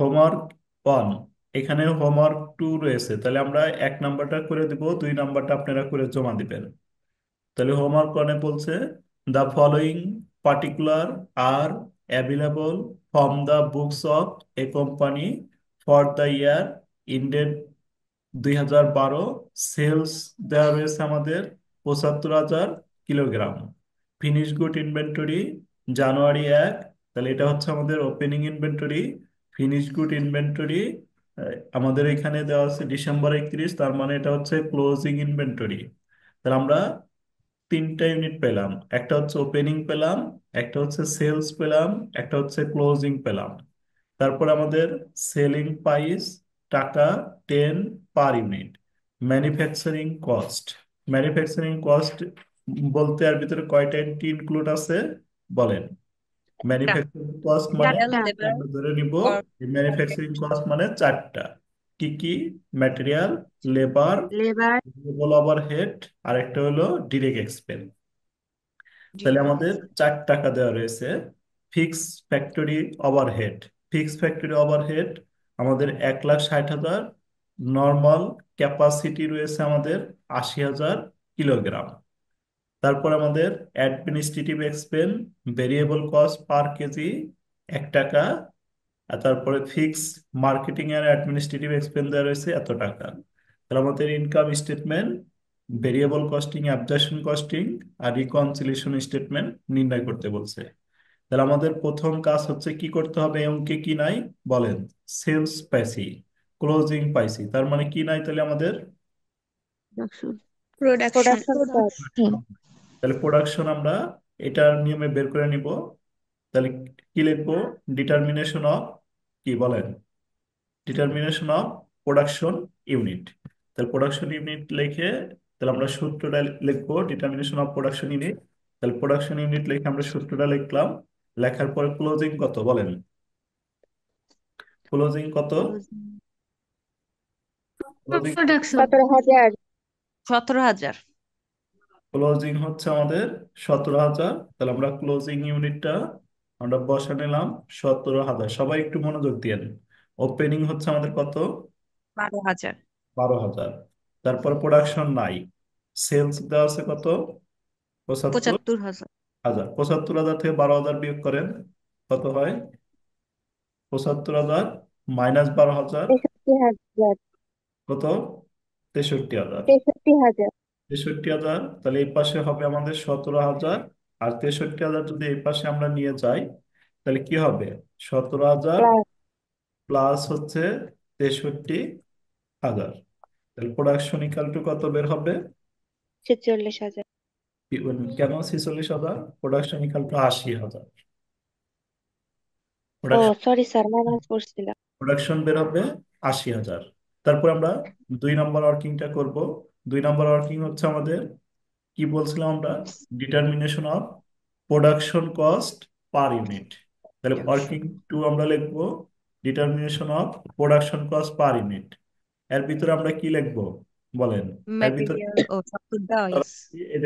Homework 1, এখানে homework 2 রয়েছে, তাহলে আমরা 1 নাম্বারটা করে দিব, 2 নাম্বারটা আপনারা করে জমা দিবেন। তাহলে হোমওয়ার্ক 1-এ বলছে the following particular are available from the books of a company for the year ended 2012। Sales দেওয়া রয়েছে আমাদের 75,000 kilogram. Finish good inventory January 1, তাহলে এটা হচ্ছে আমাদের opening inventory. Finish good inventory আমাদের এখানে দেওয়া আছে ডিসেম্বর 31, তার মানে এটা হচ্ছে ক্লোজিং ইনভেন্টরি। তাহলে আমরা 3টা ইউনিট পেলাম, একটা হচ্ছে ওপেনিং পেলাম, একটা হচ্ছে সেলস পেলাম, একটা হচ্ছে ক্লোজিং পেলাম। তারপর আমাদের সেলিং প্রাইস টাকা 10 per unit. Manufacturing cost, manufacturing cost বলতে এর ভিতরে কয়টা এন্ট্রি ইনক্লুড আছে বলেন? একটা ম্যানুফ্যাকচারিং কস্ট মানে ম্যাটেরিয়াল লেবার আমরা ধরে নিব কর ম্যানুফ্যাকচারিং কস্ট মানে 4টা। কি কি? ম্যাটেরিয়াল, লেবার, লেবার ওভারহেড, আর একটা হলো ডিরেক্ট এক্সপেন্স। তাহলে আমাদের ডিরেক্ট 4 টাকা দেওয়া রয়েছে। Fix factory overhead, fix factory overhead আমাদের 1,60,000। নর্মাল ক্যাপাসিটি রয়েছে আমাদের 80,000 কিলোগ্রাম। তারপর আমাদের administrative expense, variable cost per KG 1 টাকা। আর তারপরে ফিক্স মার্কেটিং এর অ্যাডমিনিস্ট্রেটিভ এক্সপেন্স দেওয়া রয়েছে এত টাকা। তাহলে আমাদের income statement, variable costing, absorption costing আর রিকনসিলিয়েশন স্টেটমেন্ট নির্ণয় করতে বলছে। তাহলে আমাদের প্রথম কাজ হচ্ছে কি করতে হবে, এই অঙ্কে কি নাই বলেন? সেলস পাইছি, ক্লোজিং পাইছি, তার মানে কি নাই তাহলে আমাদের? Production production cost. তাহলে প্রোডাকশন আমরা এটার নিয়মে বের করে নিব। তাহলে কি লিখবো? ডিটারমিনেশন অফ, কি বলেন? Determination of production unit. তাহলে প্রোডাকশন ইউনিট লিখে, তাহলে আমরা সূত্রটা লিখবো ডিটারমিনেশন অফ প্রোডাকশন ইউনিট। তাহলে প্রোডাকশন ইউনিট লিখে আমরা সূত্রটা লিখলাম। লেখার পরে ক্লোজিং কত বলেন? ক্লোজিং কত? Closing production 17,000। 17,000। ক্লোজিং হচ্ছে আমাদের 17,000। তাহলে আমরা ক্লোজিং ইউনিটটা আমরা বসা নিলাম 17,000। সবাই একটু মনোযোগ দিয়েন। ওপেনিং হচ্ছে আমাদের কত? 12,000। 12,000। তারপর প্রোডাকশন নাই। সেলস দেওয়া আছে কত? 75,000। 75,000। 75,000 থেকে 12,000 বিয়োগ করেন, কত হয়? 75,000 মাইনাস 12,000 63,000। কত? 63,000। 63,000 63,000, তাহলে এই পাশে হবে আমাদের 17,000। আর 63,000 যদি এই পাশে আমরা নিয়ে যাই, তাহলে কি হবে? 17,000 প্লাস প্লাস হচ্ছে 63,000। তাহলে প্রোডাকশন ইকাল টু কত বের হবে? 46,000। কেন 46,000? Production equal to 80,000। ও সরি স্যার, মাইনাস করছিলাম। প্রোডাকশন বের হবে 80,000। তারপর আমরা 2 নম্বর ওয়ার্কিংটা করব। 2 নম্বর ওয়ার্কিং হচ্ছে আমাদের কি বলছিলাম আমরা? Determination of production cost per unit. তাহলে ওয়ার্কিং 2 আমরা লিখবো determination of production cost per unit. এর ভিতরে আমরা কি লিখবো বলেন? এর ভিতরে ম্যাটেরিয়াল ও সবকিছু দেওয়া হয়েছে।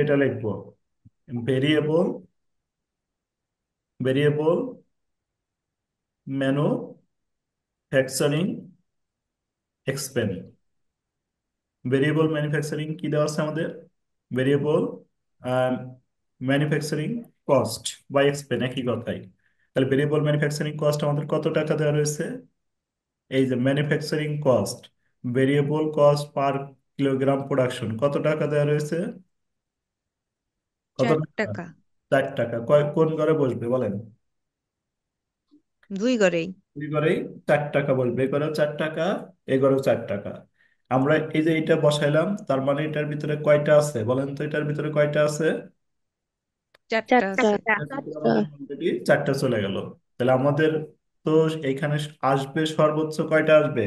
এটা লিখবো variable, variable manufacturing expense. Variable manufacturing কি দেওয়া আছে আমাদের? ভেরিয়েবল ম্যানুফ্যাকচারিং কস্ট বাই এক্সপেন, একই কথাই। তাহলে ভেরিয়েবল ম্যানুফ্যাকচারিং কস্ট আমাদের কত টাকা দেওয়া রয়েছে? এই যে ম্যানুফ্যাকচারিং কস্ট, ভেরিয়েবল কস্ট পার কিলোগ্রাম প্রোডাকশন কত টাকা দেওয়া রয়েছে? কত 4 টাকা? টাকা 4 টাকা। কোন ঘরে বসবে বলেন? দুই ঘরেই। দুই ঘরেই 4 টাকা বসবে, এ ঘরেও 4 টাকা, এ ঘরেও 4 টাকা। আমরা এই যে এটা বসাইলাম, তার মানে এটার ভিতরে কয়টা আছে বলেন তো? এটার ভিতরে কয়টা আছে? 4টা চারটা। আছে। এর ভিতরে আমাদের অলরেডি 4টা চলে গেল। তাহলে আমাদের তো এইখানে আসবে সর্বোচ্চ কয়টা আসবে?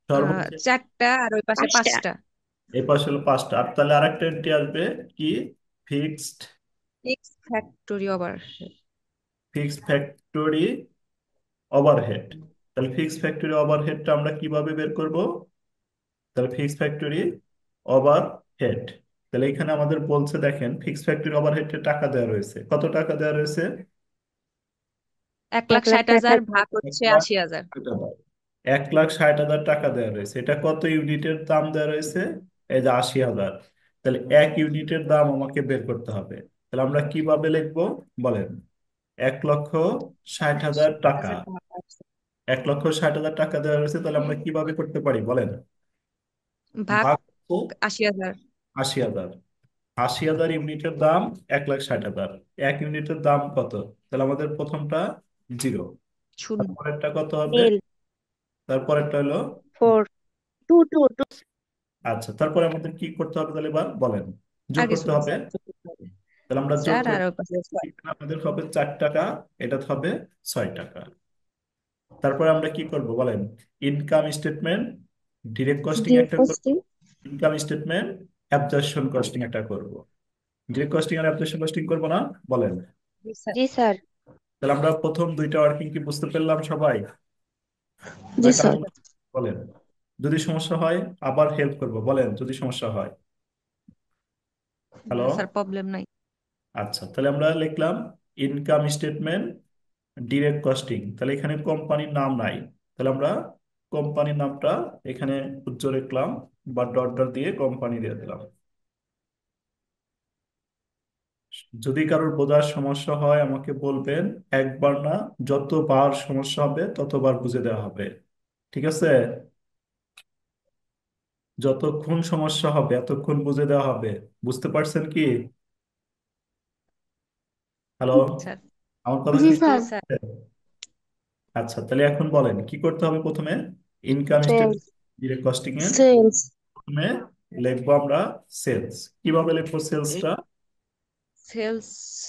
সর্বোচ্চ 4টা আর ওই পাশে 5টা। এই পাশে হলো 5টা। আর তাহলে আরেকটা এন্ট্রি আসবে কি? Fixed, six factory over. Fixed factory overhead. তাহলে ফিক্সড ফ্যাক্টরি ওভারহেডটা আমরা কিভাবে বের করব? তাহলে ফিক্সড ফ্যাক্টরি ওভারহেড, তাহলে এখানে আমাদের বলছে দেখেন ফিক্সড ফ্যাক্টরি ওভারহেডের টাকা দেওয়া রয়েছে। কত টাকা দেওয়া রয়েছে? এক লাখ এক লাখ ষাট ষাট হাজার হাজার ভাগ এক হচ্ছে লাখ 80,000। 60,000। 1,60,000 টাকা দেওয়া রয়েছে, এটা কত ইউনিটের দাম দেওয়া রয়েছে? এই যে 80,000। তাহলে 1 ইউনিটের দাম আমাকে বের করতে হবে। তাহলে আমরা কিভাবে লিখবো বলেন? 1,60,000 টাকা। 60,000 ভাগ 80 1,60,000 টাকা দেওয়া রয়েছে, তাহলে আমরা কিভাবে করতে পারি বলেন? ভাগ ভাগ তো 80,000। 80,000। 80,000 ইউনিটের দাম 1,60,000। 1 ইউনিটের দাম কত? তাহলে আমাদের প্রথমটা 0। শূন্য। তারপরেরটা কত হবে? নীল তারপরেরটা হলো 4 2 2 2। আচ্ছা, তারপরে আমাদের কি করতে হবে তাহলে এবার বলেন? যোগ আগে করতে শূন্য হবে। স্যার, যোগ করতে হবে। তাহলে আমরা যোগ চার করি। আর ওই পাশে 6। এখানে আমাদের হবে 4 টাকা, এটা হবে 6 টাকা। তারপরে আমরা কি করব বলেন? Income statement, direct costing direct একটা করব। Costing. Income statement, absorption costing একটা করব। ডিরেক্ট কস্টিং আর অ্যাবজর্পশন কস্টিং করব না বলেন? জি স্যার। জি স্যার। তাহলে আমরা প্রথম দুইটা ওয়ার্কিং কি বুঝতে পারলাম সবাই? জি নাকি স্যার। আরো বলেন? যদি সমস্যা হয় আবার হেল্প করব, বলেন যদি সমস্যা হয়। না হ্যালো। স্যার, প্রবলেম নাই। আচ্ছা, তাহলে আমরা লিখলাম ইনকাম স্টেটমেন্ট, ডিরেক্ট কস্টিং। তাহলে এখানে কোম্পানির নাম নাই, তাহলে আমরা কোম্পানির নামটা এখানে উজ্জ্বল লিখলাম, বা ডট ডট দিয়ে কোম্পানি দিয়ে দিলাম। যদি কারোর বোঝার সমস্যা হয় আমাকে বলবেন, একবার না, যতবার সমস্যা হবে ততবার বুঝে দেওয়া হবে। ঠিক আছে? যতক্ষণ সমস্যা হবে এতক্ষণ বুঝে দেওয়া হবে। বুঝতে পারছেন কি? Hello, sir. আমার কথা জি কি জি স্যার। স্যার। আচ্ছা, তাহলে এখন বলেন কি করতে হবে প্রথমে? Income sales. Statement, direct costing এর সেলস। প্রথমে লিখবো আমরা সেলস। কিভাবে লিখবো সেলসটা? সেলস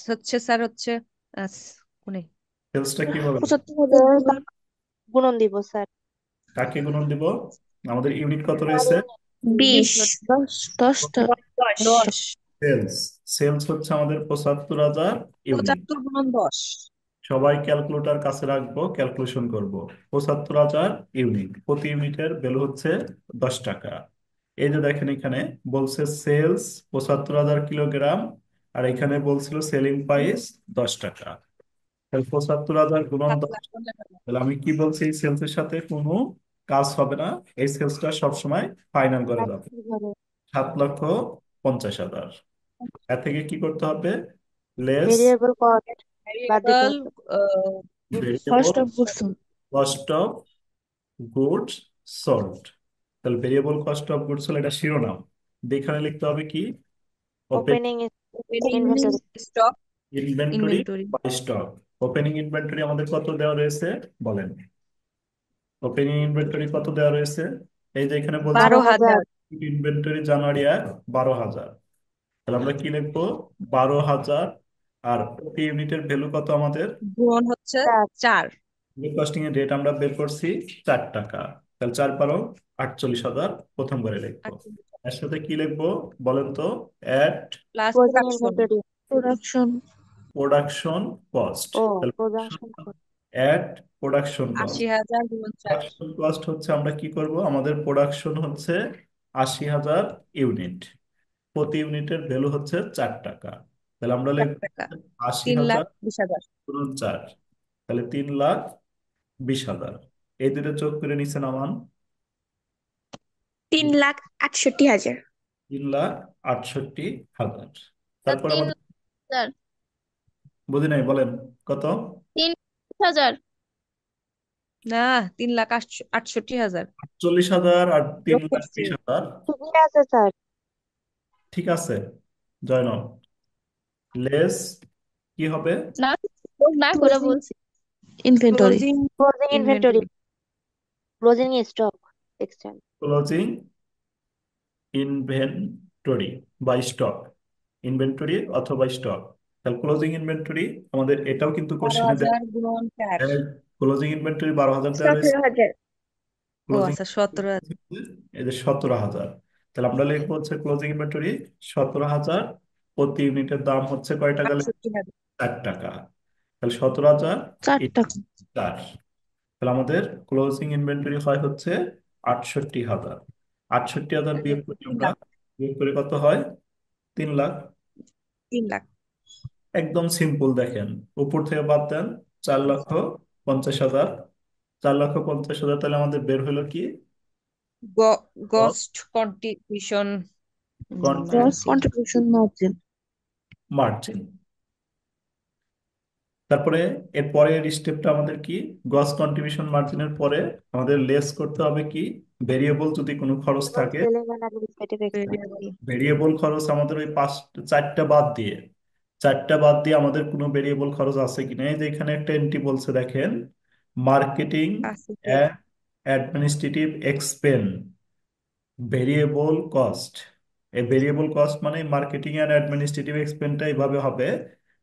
হচ্ছে স্যার, হচ্ছে কোনে সেলসটা কিভাবে লিখবো? 75,000 গুণন দিব স্যার। কাকে গুণন দিব? আমাদের ইউনিট কত চার রয়েছে? ইউনিট। 20। 10 10টা। 10। 10। সেলস। সেলস হচ্ছে আমাদের 75,000 ইউনিট। 75 গুণন 10। সবাই ক্যালকুলেটর কাছে রাখবো, ক্যালকুলেশন করব। 75,000 ইউনিট, প্রতি ইউনিটের ভ্যালু হচ্ছে 10 টাকা। এই যে দেখেন এখানে বলছে সেলস 75,000 কিলোগ্রাম, আর এখানে বলছিল সেলিং প্রাইস 10 টাকা। তাহলে 75,000 গুণন 7 10। লাখ 50 টাকা। তাহলে আমি কি বলছি, এই সেলস এর সাথে কোনো কাজ হবে না, এই সেলসটা সবসময় ফাইনাল করা যাবে। কিভাবে? 7,50,000। এর থেকে কি করতে হবে? লেস ভেরিয়েবল কস্ট বাদ দিতে ভেরিয়েবল হবে। Goods. Cost variable of goods. Cost of goods sold. তাহলে variable cost of goods sold এটা শিরোনাম, দিয়ে এখানে লিখতে হবে কি? Open opening opening inventory. Stock. Inventory inventory by stock. Opening inventory আমাদের কত দেওয়া রয়েছে বলেন? ওপেনিং ইনভেন্টরি কত দেওয়া রয়েছে? এই যে এখানে বলছে 12,000। 12,000। Inventory January 1 12,000। তাহলে আমরা কি লিখবো? 12,000। আর প্রতি ইউনিটের ভ্যালু কত আমাদের? গুণন হচ্ছে 4। 4। কস্টিং এর রেট আমরা বের করছি 4 টাকা। তাহলে 4 × 48,000 প্রথম করে লিখবো। এর সাথে কি লিখবো বলেন তো? At plus closing production. Inventory. Production. Production cost. ও তাহলে প্রোডাকশন। At production cost. 80,000 গুণন 4। প্রোডাকশন কস্ট হচ্ছে আমরা কি করব, আমাদের প্রোডাকশন হচ্ছে 80,000 ইউনিট, প্রতি ইউনিটের ভ্যালু হচ্ছে 4 টাকা। তাহলে আমরা 4 লিখবো টাকা। আশি 3 লাখ হাজার 20,000। গুণন 4। তাহলে 3,20,000। এই দুটো যোগ করে নিচে নামান। 3,68,000। 3,68,000। স্যার তারপর তিন আমাদের হাজার বুঝি নাই, বলেন কত? 3,000। না, 3,68,000। 40,000 আর তিন যোগ লাখ করছি। বিশ হাজার ঠিকই আছে স্যার। ঠিক আছে জয়নব। লেস কি হবে? না, না করে ক্লোজিং বলছি। Inventory. Closing closing inventory. Inventory. Closing stock exchange. Closing inventory বা স্টক। ইনভেন্টরি অথবা স্টক। তাহলে ক্লোজিং ইনভেন্টরি আমাদের এটাও কিন্তু কোশ্চেনে দেয়। 12,000 গুণন 4। ক্লোজিং ইনভেন্টরি 12,000 দেওয়া রয়েছে। 17,000। ও ক্লোজিং আচ্ছা, 17,000। এই যে 17,000। তাহলে আমরা লিখবো হচ্ছে ক্লোজিং ইনভেন্টরি 17,000, প্রতি ইউনিটের দাম হচ্ছে কয় টাকা? 68,000। 4 টাকা। তাহলে 17,000 4 টাকা। 4। তাহলে আমাদের ক্লোজিং ইনভেন্টরি হয় হচ্ছে 68,000। 68,000 তাহলে বিয়োগ করি 3 আমরা, লাখ। বিয়োগ করে কত হয়? 3 লাখ। 3 লাখ। একদম সিম্পল দেখেন, উপর থেকে বাদ দেন, 4,50,000। 4,50,000, তাহলে আমাদের বের হলো কি? গস্ট contribution Gross margin. contribution margin. Margin. তারপরে এর পরের স্টেপটা আমাদের কি? গ্রস কন্ট্রিবিউশন মার্জিনের পরে আমাদের লেস করতে হবে কি? ভেরিয়েবল যদি কোনো খরচ থাকে, Selling and administrative expense. Variable. Variable খরচ আমাদের ওই চারটা বাদ দিয়ে, আমাদের কোনো ভেরিয়েবল খরচ আছে কিনা, এই যে এখানে একটা এন্ট্রি বলছে দেখেন, মার্কেটিং আছে তো। And administrative expense, variable cost. এই ভেরিয়েবল কস্ট মানে মার্কেটিং অ্যান্ড অ্যাডমিনিস্ট্রেটিভ এক্সপেন্সটা এইভাবে হবে,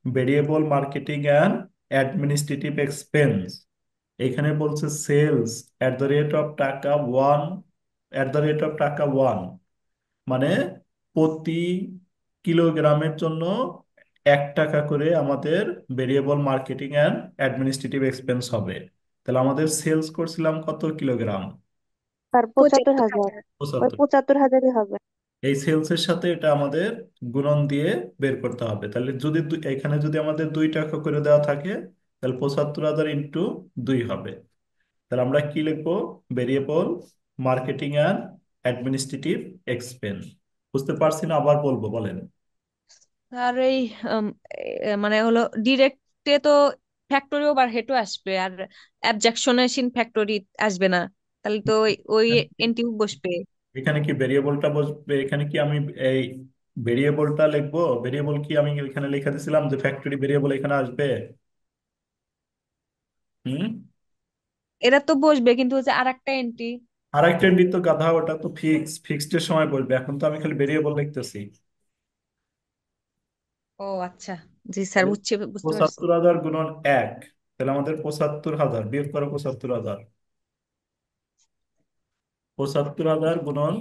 variable marketing and administrative expense. এখানে বলছে sales at the rate of taka one, মানে প্রতি কিলোগ্রামের জন্য 1 টাকা করে আমাদের variable marketing and administrative expense হবে। তাহলে আমাদের সেলস করছিলাম কত কিলোগ্রাম? আর 75,000 ওই 75। 75,000-ই হবে। এই সেলসের সাথে এটা আমাদের গুণন দিয়ে বের করতে হবে। তাহলে যদি এখানে যদি আমাদের 2 টাকা করে দেওয়া থাকে, তাহলে 75,000 ইন্টু 2 হবে। তাহলে আমরা কি লিখবো? Variable marketing and administrative expense. বুঝতে পারছি না, আবার বলবো, বলেন। আর এই মানে হলো ডিরেক্টে তো ফ্যাক্টরি ওভারহেডও আসবে, আর অ্যাবজেকশনেশন ফ্যাক্টরি আসবে না, তাহলে তো ওই এখানে কি এনটিউ বসবে। এখানে কি ভেরিয়েবলটা বসবে? এখানে কি আমি এই ভেরিয়েবলটা লিখবো? ভেরিয়েবল কি আমি এখানে লিখে দিছিলাম যে ফ্যাক্টরি ভেরিয়েবল এখানে আসবে? হুম। এরা তো বসবে, কিন্তু হচ্ছে আর একটা এন্ট্রি। আরেকটা এন্ট্রি তো গাধা, ওটা তো ফিক্সড এর সময় বসবে, এখন তো আমি খালি ভেরিয়েবল লিখতেছি। ও আচ্ছা, জি স্যার, তাহলে বুঝতে পারছি। 75,000 গুণন 1, তাহলে আমাদের 75,000 বিয়োগ করো 75,000। 75,000 গুণন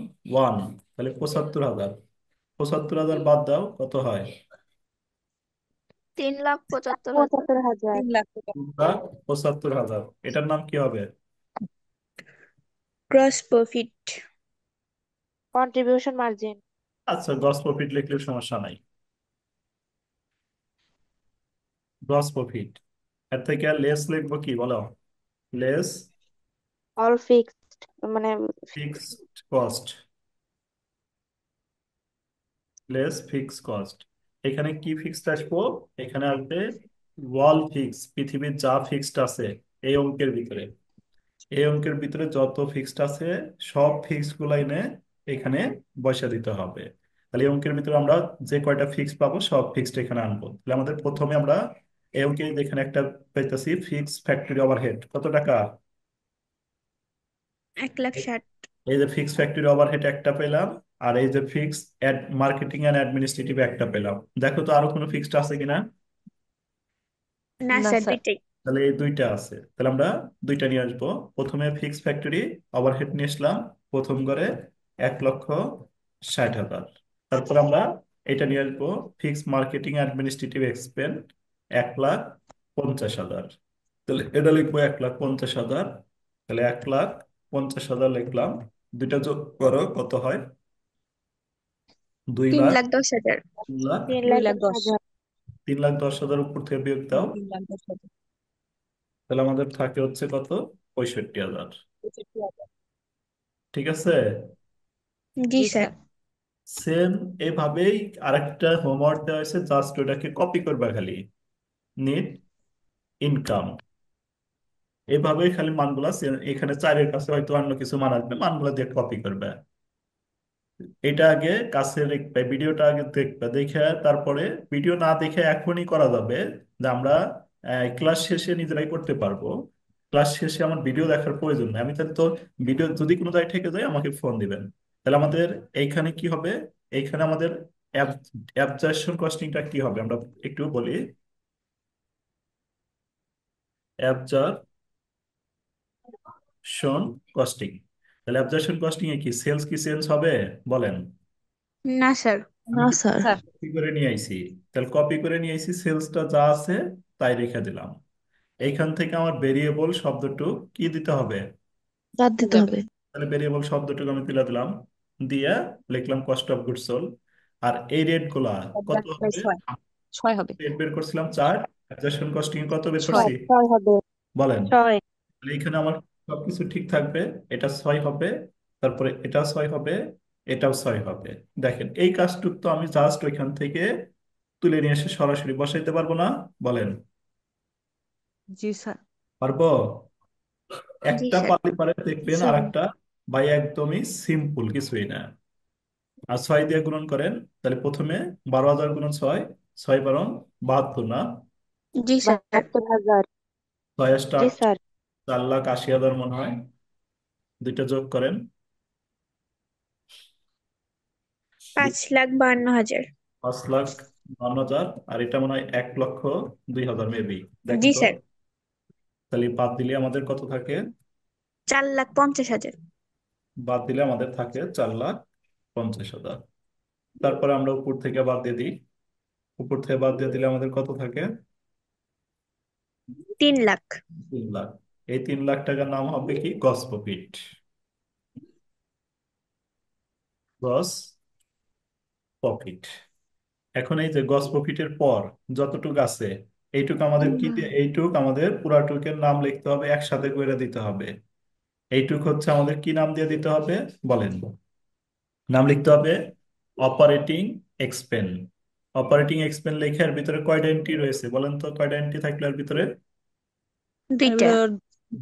1, তাহলে 75,000। 75,000 বাদ দাও, কত হয়? 3,75,000। 3 লাখ টাকা। 2,75,000। এটার নাম কি হবে? Gross profit. Contribution margin. আচ্ছা, গ্রস প্রফিট লিখলে সমস্যা নাই। Gross profit. এর থেকে আর লেস লিখবো কি বলো? লেস All fixed মানে fixed cost. Less fixed cost. এখানে কি ফিক্সড আসবো? এখানে আসবে ওয়াল ফিক্স, পৃথিবীর যা ফিক্সড আছে এই অঙ্কের ভিতরে, যত ফিক্সড আছে সব ফিক্সড গুলো এনে এখানে বসা দিতে হবে। তাহলে এই অঙ্কের ভিতরে আমরা যে কয়টা ফিক্স পাবো সব ফিক্সড এখানে আনবো। তাহলে আমাদের প্রথমে আমরা এই অঙ্কে এখানে একটা পেতেছি, ফিক্স ফ্যাক্টরি ওভারহেড কত টাকা? 1,60,000। এই যে ফিক্স ফ্যাক্টরি ওভারহেড একটা পেলাম, আর এই যে ফিক্স মার্কেটিং অ্যান্ড অ্যাডমিনিস্ট্রেটিভ একটা পেলাম। দেখো তো আরো কোনো ফিক্সড আছে কিনা। না না স্যার, স্যার। দুইটাই। তাহলে এই দুইটা আছে, তাহলে আমরা দুইটা নিয়ে আসবো। প্রথমে ফিক্স ফ্যাক্টরি ওভারহেড নিয়ে আসলাম প্রথম করে 1,60,000। তারপর আমরা এটা নিয়ে আসবো, ফিক্স মার্কেটিং অ্যাডমিনিস্ট্রেটিভ এক্সপেন্স 1,50,000। তাহলে এটা লিখবো 1,50,000। তাহলে 1,50,000 লিখলাম, দুইটা যোগ করো কত হয়? দুই তিন লাখ লাখ দশ হাজার তিন লাখ 2,10,000। 3,10,000 উপর থেকে বিয়োগ দাও। 3,10,000। তাহলে আমাদের থাকে হচ্ছে কত? 65,000। 65,000। ঠিক আছে। জি জি স্যার। স্যার। সেম এভাবেই আরেকটা হোমওয়ার্ক দেওয়া হয়েছে, জাস্ট ওটাকে কপি করবা খালি। নেট ইনকাম, এভাবেই খালি মানগুলা এখানে চারের কাছে হয়তো অন্য কিছু মান আসবে, মানগুলা দিয়ে কপি করবে। এটা আগে কাছে দেখবে, ভিডিওটা আগে দেখবে, দেখে তারপরে ভিডিও না দেখে এখনই করা যাবে, যে আমরা ক্লাস শেষে নিজেরাই করতে পারবো। ক্লাস শেষে আমার ভিডিও দেখার প্রয়োজন নেই, আমি তাহলে তো ভিডিও যদি কোনো জায়গায় থেকে যায় আমাকে ফোন দিবেন। তাহলে আমাদের এইখানে কি হবে? এইখানে আমাদের অ্যাবজর্পশন কস্টিংটা কি হবে আমরা একটু বলি। অ্যাবজর্পশন কস্টিং, তাহলে অ্যাবজর্পশন কস্টিং এ কি সেলস হবে? বলেন। না স্যার। আমি না কি স্যার। স্যার। কপি করে নিয়ে আইছি? তাহলে কপি করে নিয়ে আইছি, সেলসটা যা আছে তাই রেখে দিলাম। এইখান থেকে আমার ভেরিয়েবল শব্দটুকু কি দিতে হবে? বাদ দিতে যাবে। হবে। তাহলে ভেরিয়েবল শব্দটুকু আমি তুলে দিলাম, দিয়া লিখলাম কস্ট অফ গুডস সোল্ড। আর এই রেট গুলা কত হবে? 6 6 হবে। রেট বের করছিলাম 4, অ্যাবজর্পশন কস্টিং কত বের ছয়। করছি ছয় হবে। বলেন। ছয়। তাহলে এখানে আমার সবকিছু ঠিক থাকবে। এটা 6 হবে, তারপরে এটা 6 হবে, এটাও 6 হবে। দেখেন এই কাজটুক তো আমি জাস্ট ওইখান থেকে তুলে নিয়ে এসে সরাসরি বসাইতে পারবো না? বলেন, জি স্যার। পারবো? জি একটা স্যার। পারলে পারে দেখবেন, আর স্যার। একটা ভাই একদমই সিম্পল, কিছুই না। আর 6 দিয়ে গুণন করেন, তাহলে প্রথমে 12,000 গুণন 6, 6 12 72 না? জি স্যার। 72,000। 6 জি স্টার্ট স্যার। 4,80,000 মনে হয়। দুইটা যোগ করেন। 5,52,000। 5,52,000, আর এটা মনে হয় 1,02,000 মেবি। দেখেন জি তো। স্যার। তাহলে বাদ দিলে আমাদের কত থাকে? 4,50,000। বাদ দিলে আমাদের থাকে 4,50,000। তারপরে আমরা উপর থেকে বাদ দিয়ে দিই। উপর থেকে বাদ দিয়ে দিলে আমাদের কত থাকে? 3,00,000। 3 লাখ। এই 3 লাখ টাকার নাম হবে কি? গস প্রফিট। গস প্রফিট। এখন এই যে গস প্রফিটের পর যতটুকু আছে, এইটুকু আমাদের কি এইটুক আমাদের পুরাটুকের নাম লিখতে হবে, একসাথে করে দিতে হবে। এইটুক হচ্ছে আমাদের কি নাম দিয়ে দিতে হবে বলেন? নাম লিখতে হবে অপারেটিং এক্সপেন। অপারেটিং এক্সপেন লেখার ভিতরে কয়টা এন্ট্রি রয়েছে বলেন তো? কয়টা এন্ট্রি থাকলে এর ভিতরে? এর দুইটা। ভিতর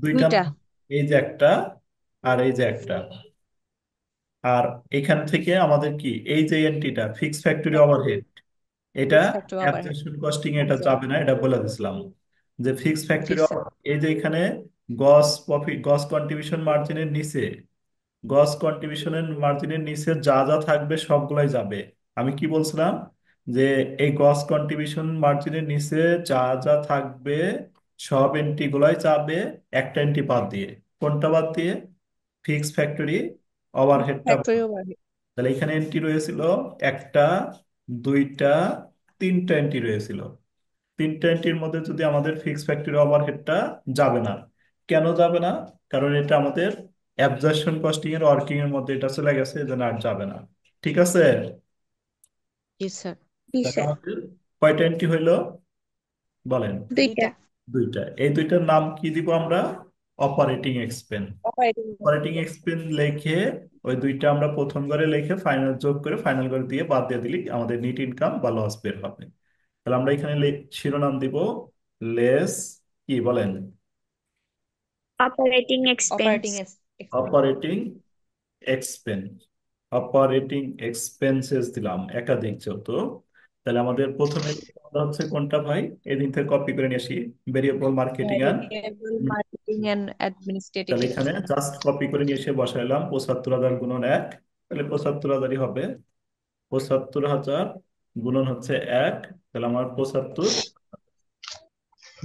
দুইটা দুইটা। না? এই যে একটা, আর এই যে একটা। আর এখান থেকে আমাদের কি এই যে এন্ট্রিটা ফিক্স ফ্যাক্টরি ফ্যাক্টরি, ওভারহেড, এটা fix factory overhead. Absorption costing এটা যাবে না, এটা বলে দিছিলাম যে ফিক্স জি ফ্যাক্টরি। স্যার। এই যে এখানে গস প্রফিট, গস কন্ট্রিবিউশন মার্জিনের নিচে, গস কন্ট্রিবিউশনের মার্জিনের নিচে যা যা থাকবে সবগুলাই যাবে। আমি কি বলছিলাম? যে এই গস কন্ট্রিবিউশন মার্জিনের নিচে যা যা থাকবে সব এন্ট্রি গুলাই যাবে, একটা এন্ট্রি বাদ দিয়ে। কোনটা বাদ দিয়ে? ফিক্স ফ্যাক্টরি ওভারহেডটা। Factory overhead. তাহলে এখানে এন্ট্রি রয়েছিল একটা, দুইটা, তিনটা এন্ট্রি রয়েছিল। তিনটা এন্ট্রির মধ্যে যদি আমাদের ফিক্স ফ্যাক্টরি ওভারহেডটা যাবে না। কেন যাবে না? কারণ এটা আমাদের অ্যাবজর্পশন কস্টিং এর ওয়ার্কিং এর মধ্যে এটা চলে গেছে, এই জন্য আর যাবে না। ঠিক আছে? জি স্যার। জি তাহলে স্যার। আমাদের কয়টা এন্ট্রি হইলো বলেন? দুইটা। দুইটা। দুইটা। এই দুইটার নাম কি দিব আমরা? Operating expense. Operating operating expense লিখে ওই দুইটা আমরা প্রথম ঘরে লিখে ফাইনাল যোগ করে ফাইনাল ঘরে দিয়ে বাদ দিয়ে দিলে আমাদের নিট ইনকাম বা লস বের হবে। তাহলে আমরা এখানে শিরোনাম দিব লেস, কি বলেন? Operating expense. Operating expense. Operating expense. Operating expenses দিলাম একাধিক যত। তাহলে আমাদের প্রথমে আমরা হচ্ছে কোনটা ভাই? এদিন থেকে কপি করে নিয়ে আসি, variable marketing and. Variable marketing and administrative তাহলে এখানে এক্সপেন্স। জাস্ট কপি করে নিয়ে এসে বসাইলাম 75,000 গুণন 1। তাহলে 75,000ই হবে। 75,000 গুণন হচ্ছে 1। তাহলে আমার 75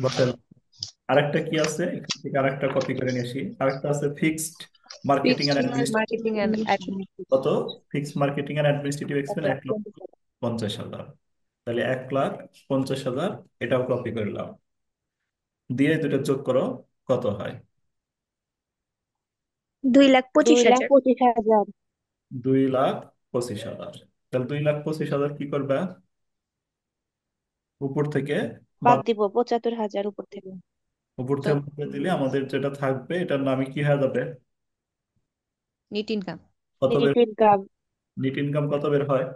বসাইলাম। আরেকটা কি আছে এখান থেকে? আরেকটা কপি করে নিয়ে আসি। আরেকটা আছে fixed marketing fixed and administrative. Marketing and administrative. কত? ফিক্সড মার্কেটিং এন্ড অ্যাডমিনিস্ট্রেটিভ এক এক্সপেন্স লাখ 1,50,000। তাহলে 1,50,000 এটাও কপি করলাম। দিয়ে দুটো যোগ করো, কত হয়? 2,25,000। 2,25,000। 2,25,000। তাহলে 2,25,000 কি করবে? উপর থেকে বাদ বাদ। দিব 75,000 উপর থেকে। উপর তো থেকে বাদ দিয়ে দিলে আমাদের যেটা থাকবে এটার নামে কি হয়ে যাবে? NEET income. কত বের? Net income. নিট ইনকাম কত বের হয়?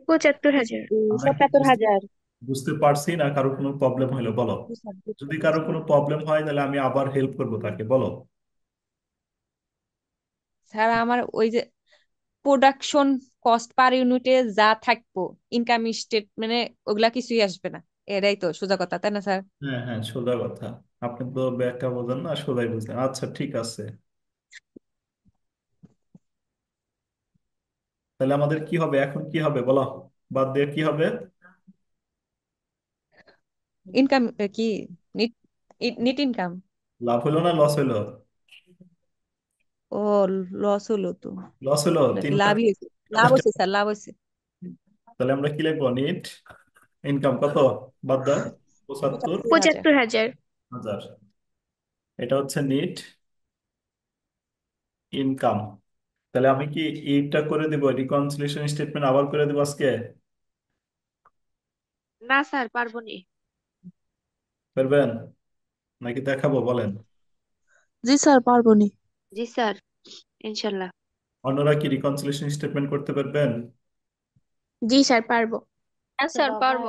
75,000। আমরা কি 75,000। বুঝতে পারছি না? কারো কোনো প্রবলেম হলো বলো। জি স্যার, বুঝতে যদি কারো পারছি। কোনো প্রবলেম হয় তাহলে আমি আবার হেল্প করবো তাকে, বলো। স্যার আমার ওই যে প্রোডাকশন কস্ট পার ইউনিটে যা থাকবো ইনকাম স্টেটমেন্টে ওগুলা কিছুই আসবে না। এটাই তো সোজা কথা, তাই না স্যার? হ্যাঁ হ্যাঁ, সোজা কথা। আপনি তো ব্যাখ্যা বোঝেন না, সোজাই বুঝলেন। আচ্ছা ঠিক আছে। তাহলে আমাদের কি হবে এখন? কি হবে বলো? বাদ দিয়ে কি হবে? ইনকাম কি? NEET NEET income. লাভ হলো না লস হলো? ও, লস হলো তো। লস হলো নাকি 3,00,000। লাভই হয়েছে? লাভ হয়েছে স্যার, লাভ হয়েছে। তাহলে আমরা কি লিখবো? নিট ইনকাম কত? বাদ দাও। পঁচাত্তর 75,000। 75,000। হাজার এটা হচ্ছে নিট ইনকাম। তাহলে আমি কি এইটা করে দিব, রিকনসিলিয়েশন স্টেটমেন্ট আবার করে দিব আজকে? না স্যার, পারবো নি। পারবেন নাকি দেখাবো বলেন? জি স্যার, পারবো নি। জি স্যার, ইনশাল্লাহ। অন্যরা কি রিকনসিলিয়েশন স্টেটমেন্ট করতে পারবেন? জি স্যার পারবো। হ্যাঁ স্যার, পারবো।